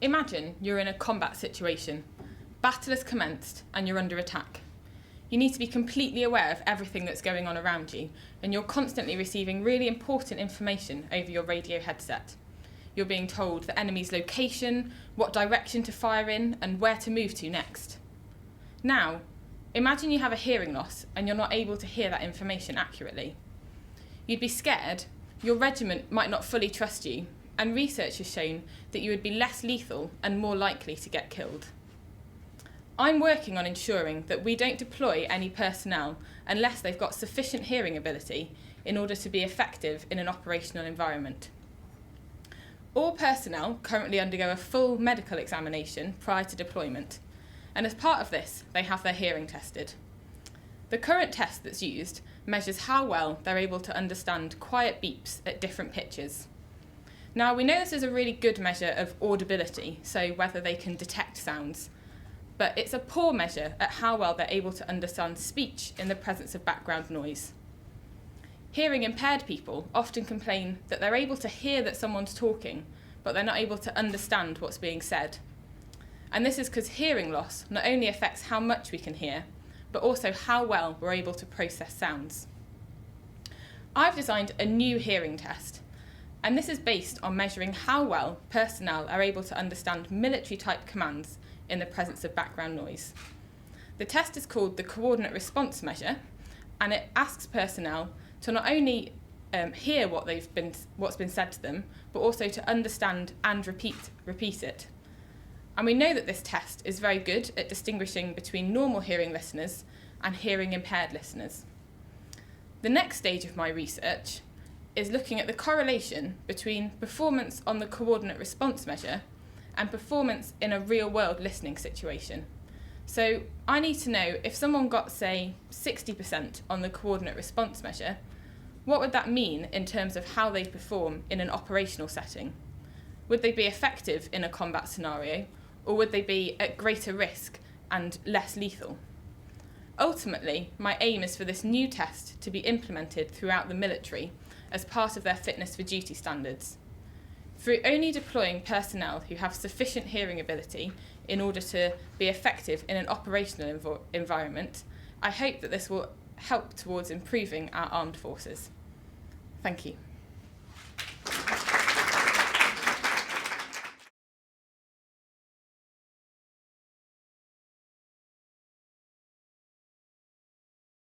Imagine you're in a combat situation. Battle has commenced and you're under attack. You need to be completely aware of everything that's going on around you, and you're constantly receiving really important information over your radio headset. You're being told the enemy's location, what direction to fire in, and where to move to next. Now, imagine you have a hearing loss and you're not able to hear that information accurately. You'd be scared, your regiment might not fully trust you, and research has shown that you would be less lethal and more likely to get killed. I'm working on ensuring that we don't deploy any personnel unless they've got sufficient hearing ability in order to be effective in an operational environment. All personnel currently undergo a full medical examination prior to deployment, and as part of this, they have their hearing tested. The current test that's used measures how well they're able to understand quiet beeps at different pitches. Now, we know this is a really good measure of audibility, so whether they can detect sounds, but it's a poor measure at how well they're able to understand speech in the presence of background noise. Hearing impaired people often complain that they're able to hear that someone's talking, but they're not able to understand what's being said. And this is because hearing loss not only affects how much we can hear, but also how well we're able to process sounds. I've designed a new hearing test, and this is based on measuring how well personnel are able to understand military-type commands in the presence of background noise. The test is called the Coordinate Response Measure, and it asks personnel to not only hear what's been said to them, but also to understand and repeat it. And we know that this test is very good at distinguishing between normal hearing listeners and hearing impaired listeners. The next stage of my research is looking at the correlation between performance on the Coordinate Response Measure and performance in a real-world listening situation. So I need to know if someone got, say, 60% on the Coordinate Response Measure, what would that mean in terms of how they perform in an operational setting? Would they be effective in a combat scenario, or would they be at greater risk and less lethal? Ultimately, my aim is for this new test to be implemented throughout the military as part of their fitness for duty standards. Through only deploying personnel who have sufficient hearing ability in order to be effective in an operational environment, I hope that this will help towards improving our armed forces. Thank you.